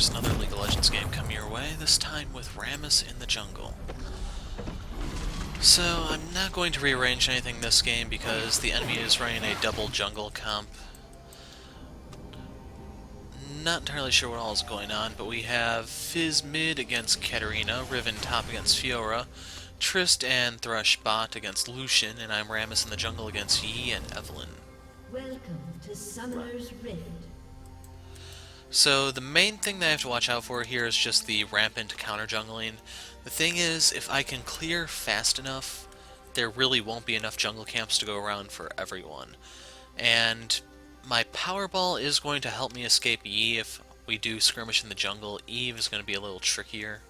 folks, another League of Legends game coming your way, this time with Rammus in the jungle. So, I'm not going to rearrange anything this game because the enemy is running a double jungle comp. Not entirely sure what all is going on, but we have Fizz mid against Katarina, Riven top against Fiora, Trist and Thresh bot against Lucian, and I'm Rammus in the jungle against Yi and Evelyn. Welcome to Summoner's Rift. So the main thing that I have to watch out for here is just the rampant counter jungling. The thing is, if I can clear fast enough, there really won't be enough jungle camps to go around for everyone. And my Powerball is going to help me escape Yi if we do skirmish in the jungle. Eve is going to be a little trickier.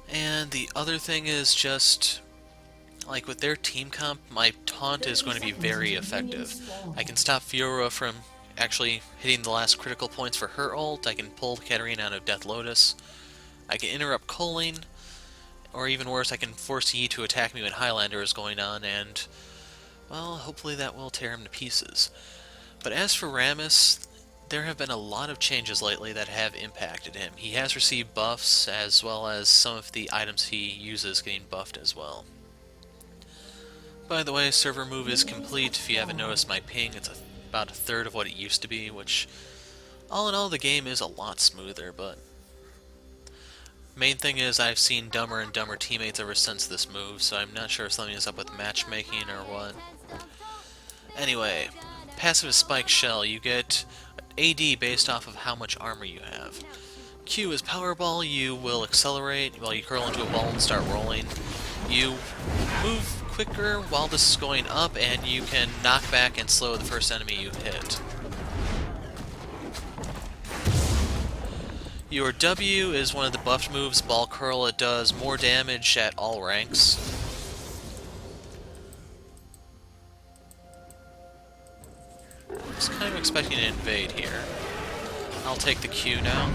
And the other thing is just, like with their team comp, my taunt is going to be very effective. I can stop Fiora from actually hitting the last critical points for her ult, I can pull Katarina out of Death Lotus, I can interrupt culling, or even worse, I can force Yi to attack me when Highlander is going on, and, well, hopefully that will tear him to pieces. But as for Rammus, there have been a lot of changes lately that have impacted him. He has received buffs, as well as some of the items he uses getting buffed as well. By the way, server move is complete. If you haven't noticed my ping, it's about a third of what it used to be, which, all in all, the game is a lot smoother, but main thing is I've seen dumber and dumber teammates ever since this move, so I'm not sure if something is up with matchmaking or what. Anyway, passive is Spike Shell. You get AD based off of how much armor you have. Q is Powerball. You will accelerate while you curl into a ball and start rolling. You move quicker while this is going up, and you can knock back and slow the first enemy you hit. Your W is one of the buffed moves, Ball Curl. It does more damage at all ranks. I was kind of expecting to invade here. I'll take the Q now.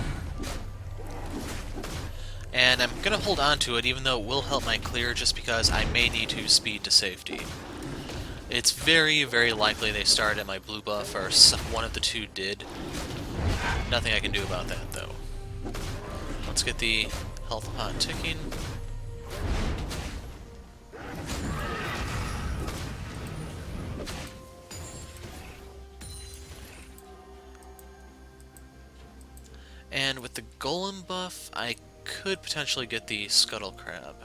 And I'm going to hold on to it, even though it will help my clear, just because I may need to speed to safety. It's very, very likely they started at my blue buff, or one of the two did. Nothing I can do about that, though. Let's get the health pot ticking. And with the golem buff, I could potentially get the Scuttle Crab.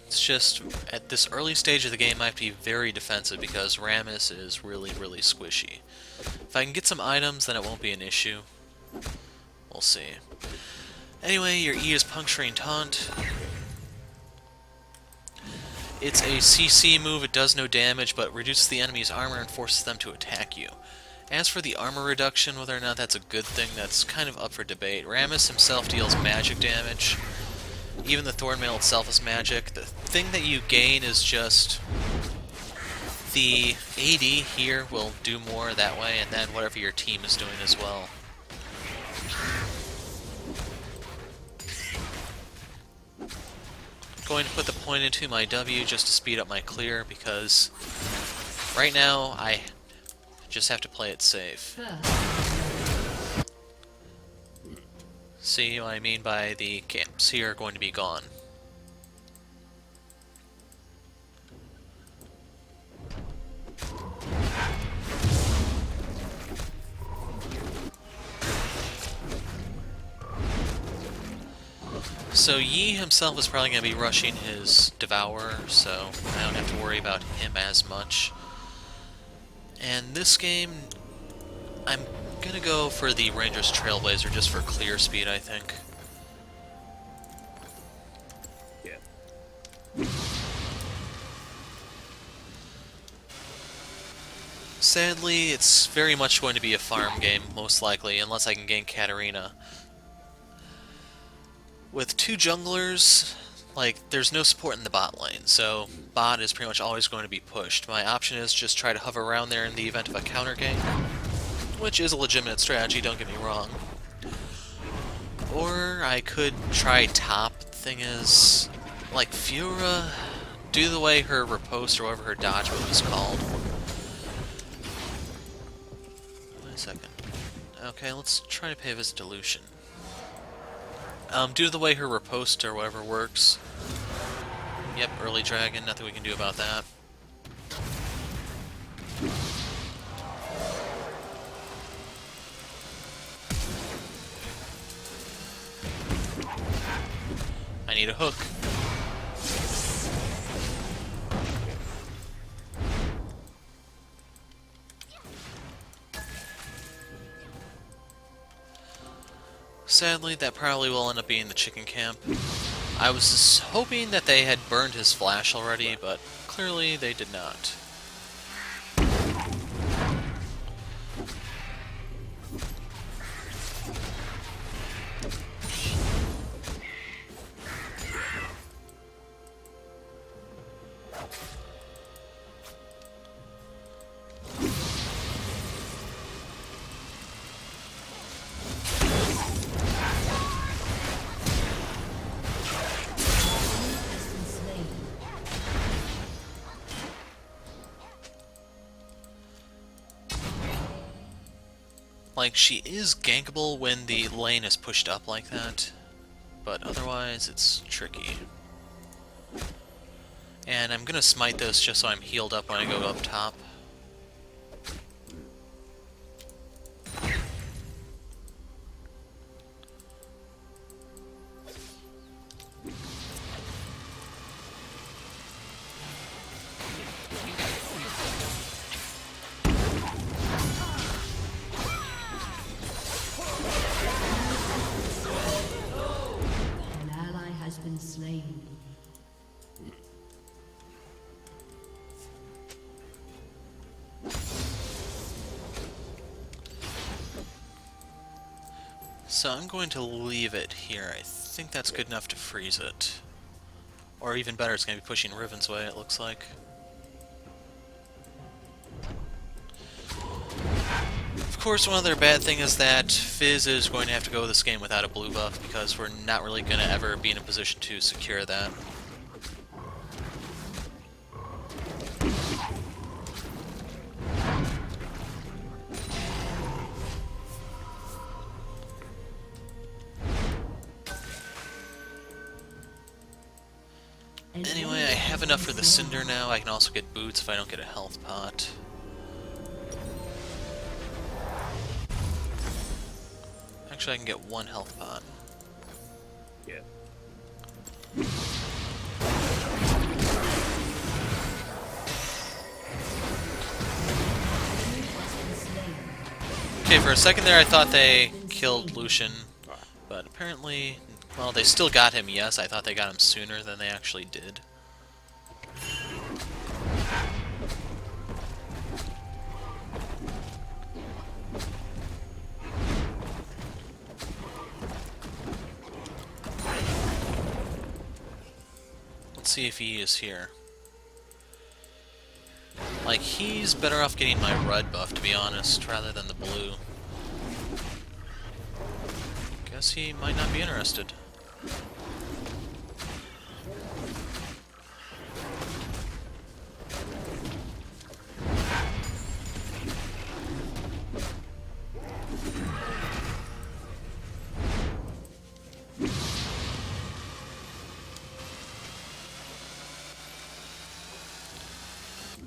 It's just, at this early stage of the game, I have to be very defensive because Rammus is really, really squishy. If I can get some items, then it won't be an issue. We'll see. Anyway, your E is Puncturing Taunt. It's a CC move, it does no damage, but reduces the enemy's armor and forces them to attack you. As for the armor reduction, whether or not that's a good thing, that's kind of up for debate. Rammus himself deals magic damage. Even the Thornmail itself is magic. The thing that you gain is just the AD here will do more that way, and then whatever your team is doing as well. Going to put the point into my W just to speed up my clear, because right now I just have to play it safe. See what I mean by the camps here are going to be gone. So Yi himself is probably going to be rushing his Devourer, so I don't have to worry about him as much. And this game, I'm gonna go for the Ranger's Trailblazer just for clear speed, I think. Yeah. Sadly, it's very much going to be a farm game, most likely, unless I can gain Katarina. With two junglers, like, there's no support in the bot lane, so bot is pretty much always going to be pushed. My option is just try to hover around there in the event of a counter gank, which is a legitimate strategy, don't get me wrong. Or I could try top. The thing is, like, Fiora, do the way her riposte or whatever her dodge move is called. a second. Okay, let's try to pay a visit to Lucian. Due to the way her riposte or whatever works... Yep, early dragon, nothing we can do about that. I need a hook. Sadly, that probably will end up being the chicken camp. I was just hoping that they had burned his flash already, but clearly they did not. Like, she is gankable when the lane is pushed up like that, but otherwise it's tricky. And I'm gonna smite this just so I'm healed up when I go up top. An ally has been slain. So I'm going to leave it here. I think that's good enough to freeze it. Or even better, it's going to be pushing Riven's way, it looks like. Of course, one other bad thing is that Fizz is going to have to go this game without a blue buff, because we're not really going to ever be in a position to secure that. Anyway, I have enough for the Cinder now. I can also get boots if I don't get a health pot. Actually, I can get one health pot. Yeah. Okay, for a second there I thought they killed Lucian, but apparently, well, they still got him, yes. I thought they got him sooner than they actually did. Let's see if he is here. Like, he's better off getting my red buff, to be honest, rather than the blue. Guess he might not be interested.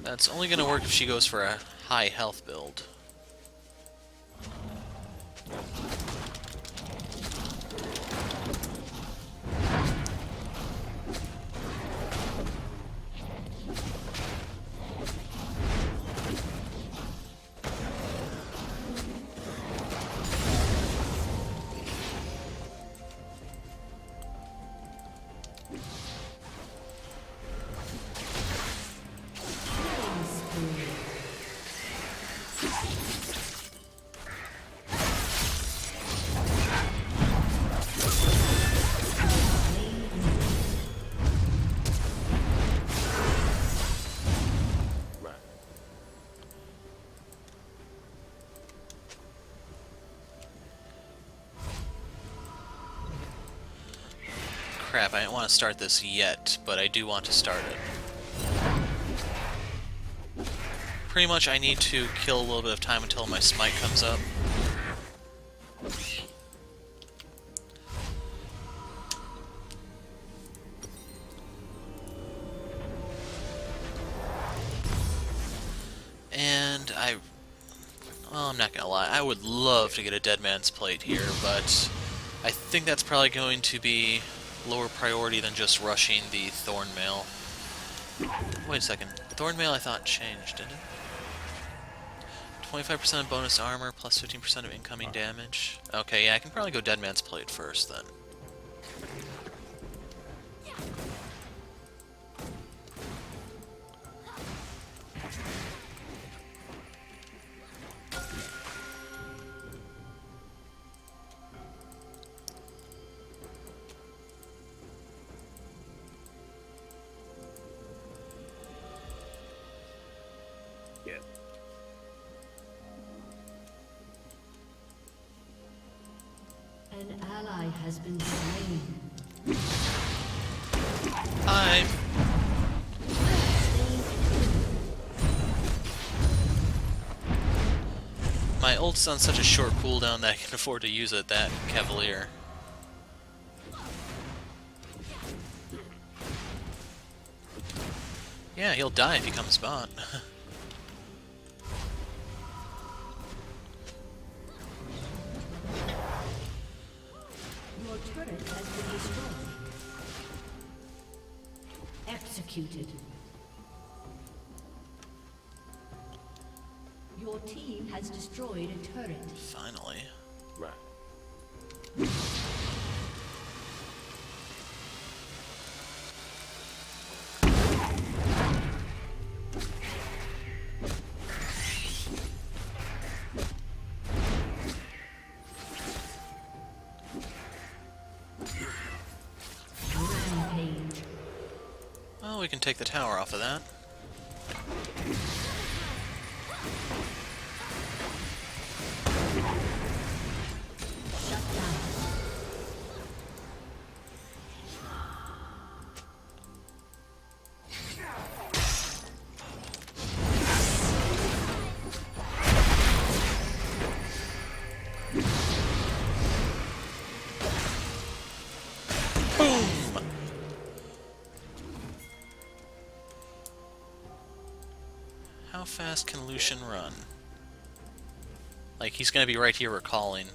That's only going to work if she goes for a high health build. Crap, I don't want to start this yet, but I do want to start it. Pretty much I need to kill a little bit of time until my smite comes up. And well, I'm not gonna lie, I would love to get a Dead Man's Plate here, but I think that's probably going to be lower priority than just rushing the Thornmail. Wait a second, Thornmail I thought changed, didn't it? 25% of bonus armor plus 15% of incoming damage. Okay, yeah, I can probably go Dead Man's Plate first then. Yeah. An ally has been slain. Hi! My ult's on such a short cooldown that I can afford to use it, that Cavalier. Yeah, he'll die if he comes bot. Your turret has been destroyed. Executed. Your team has destroyed a turret. Finally. Right. Rampage. Well, we can take the tower off of that. Shut down. Boom! How fast can Lucian run? Like, he's gonna be right here recalling.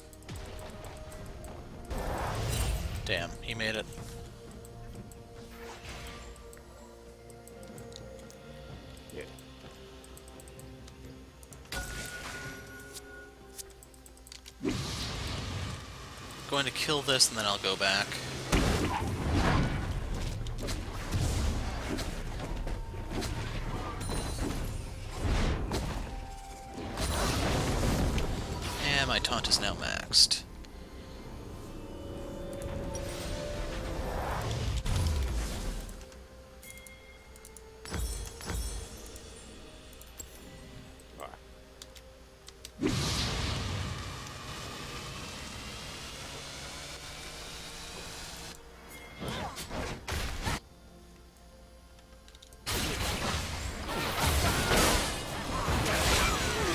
Damn, he made it. Yeah. Going to kill this and then I'll go back. And my taunt is now maxed.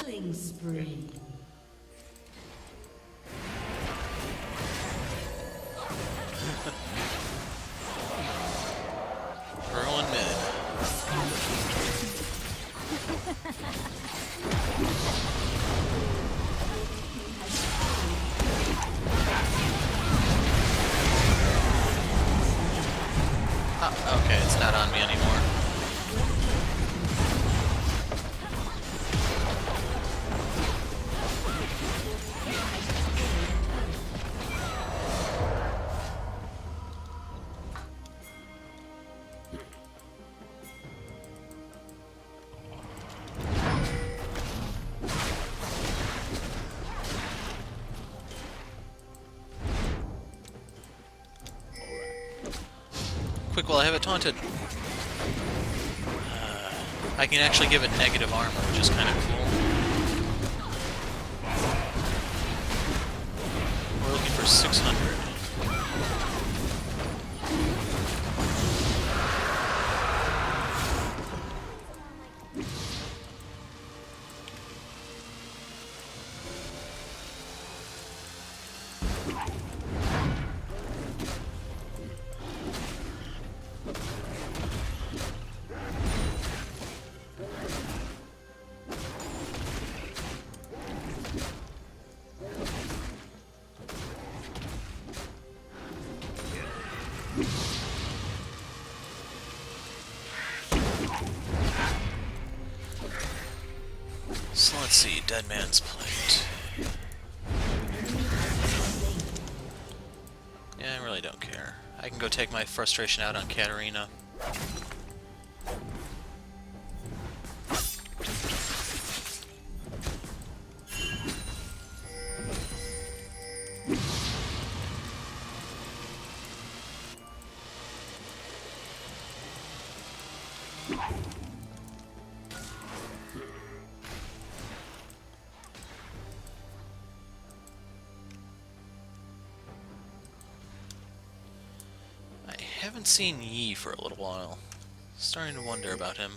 Killing spree. Earl and mid. Oh, okay, it's not on me anymore. Quick, while I have it taunted. I can actually give it negative armor, which is kind of cool. We're looking for 600. So let's see, Dead Man's Plate. Yeah, I really don't care. I can go take my frustration out on Katarina. I haven't seen Yi for a little while. Starting to wonder about him.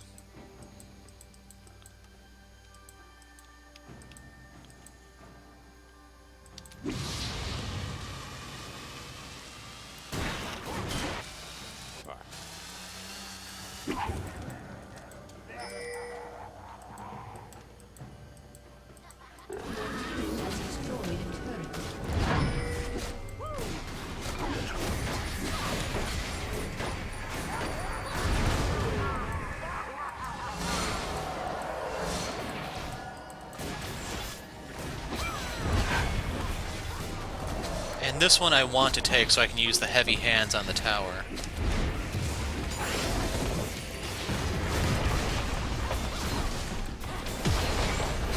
And this one I want to take so I can use the heavy hands on the tower.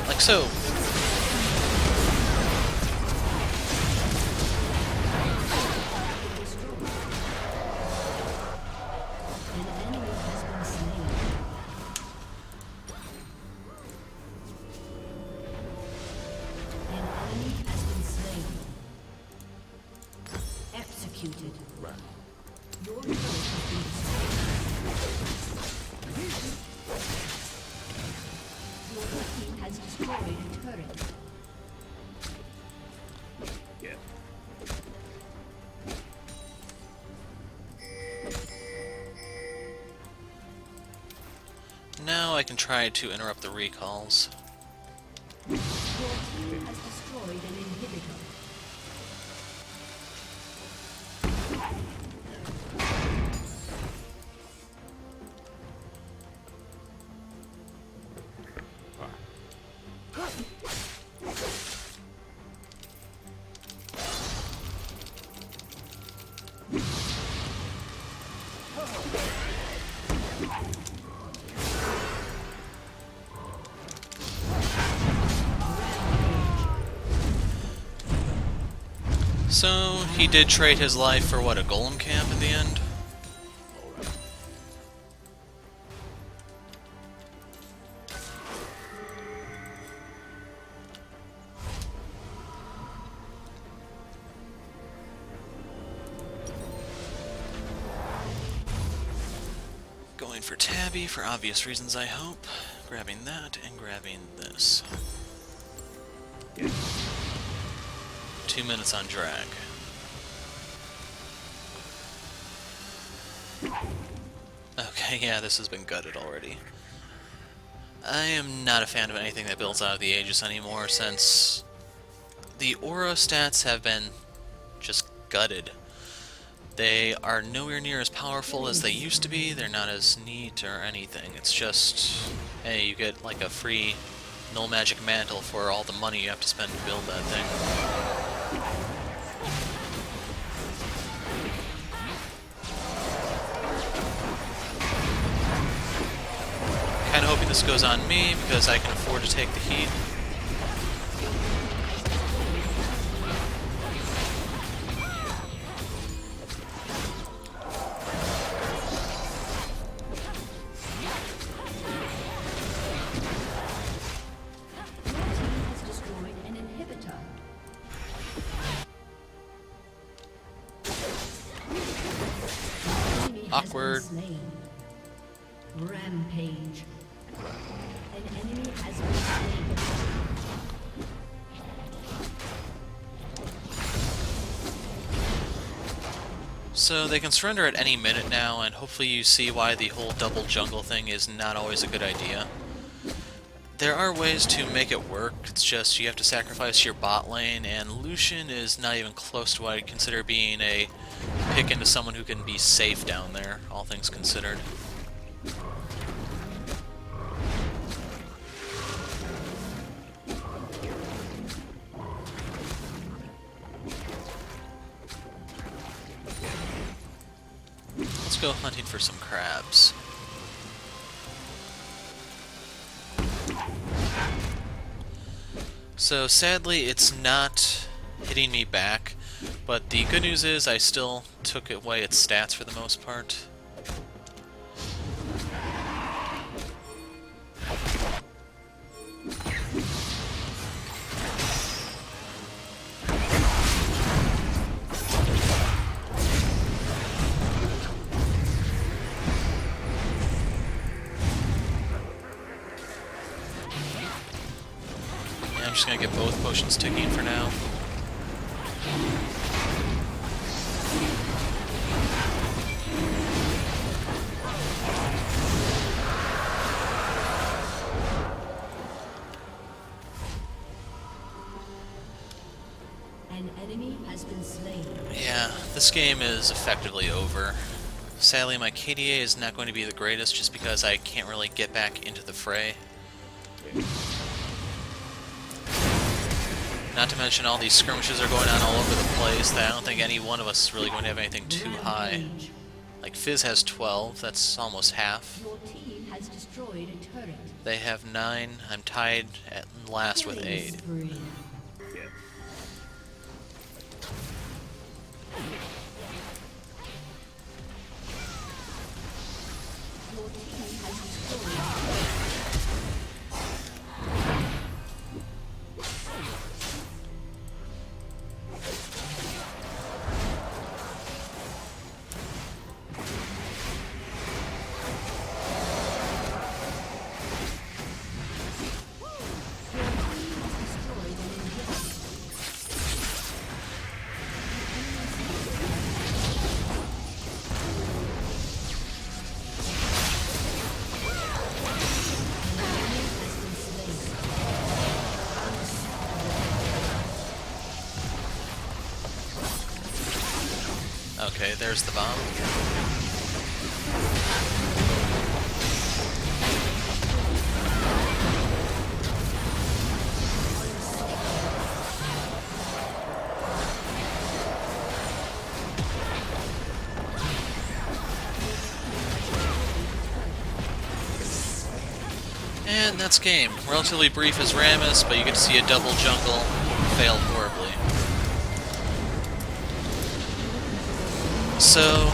Like so. Executed. Right. Your turret has been destroyed. Your team has destroyed a turret. Yeah. Now I can try to interrupt the recalls. Your team has destroyed an inhibitor. So, he did trade his life for what, a golem camp in the end? Going for Tabby for obvious reasons, I hope. Grabbing that and grabbing this. 2 minutes on drag. Okay, yeah, this has been gutted already. I am not a fan of anything that builds out of the Aegis anymore, since the aura stats have been just gutted. They are nowhere near as powerful as they used to be, they're not as neat or anything. It's just, hey, you get like a free null magic mantle for all the money you have to spend to build that thing. Kinda hoping this goes on me, because I can afford to take the heat. Has destroyed an inhibitor. Enemy has Awkward. been slain. Rampage. An enemy has been slain. So they can surrender at any minute now, and hopefully you see why the whole double jungle thing is not always a good idea. There are ways to make it work, it's just you have to sacrifice your bot lane, and Lucian is not even close to what I consider being a pick into someone who can be safe down there, all things considered. Let's go hunting for some crabs. So sadly, it's not hitting me back, but the good news is I still took away its stats for the most part. I'm just gonna get both potions ticking for now. An enemy has been slain. Yeah, this game is effectively over. Sadly, my KDA is not going to be the greatest just because I can't really get back into the fray. Not to mention all these skirmishes are going on all over the place that I don't think any one of us is really going to have anything too high. Rampage. Like Fizz has 12, that's almost half. Your team has destroyed a turret. They have 9, I'm tied at last with Killing 8. spree. Yeah. Your team has destroyed a turret. Okay, there's the bomb. And that's game. Relatively brief as Rammus, but you get to see a double jungle fail horribly. So,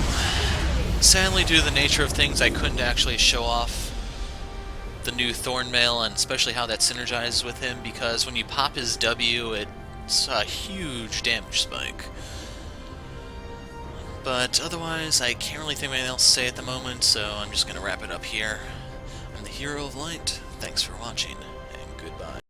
sadly, due to the nature of things, I couldn't actually show off the new Thornmail and especially how that synergizes with him, because when you pop his W, it's a huge damage spike. But otherwise, I can't really think of anything else to say at the moment, so I'm just going to wrap it up here. I'm the Hero of Light. Thanks for watching, and goodbye.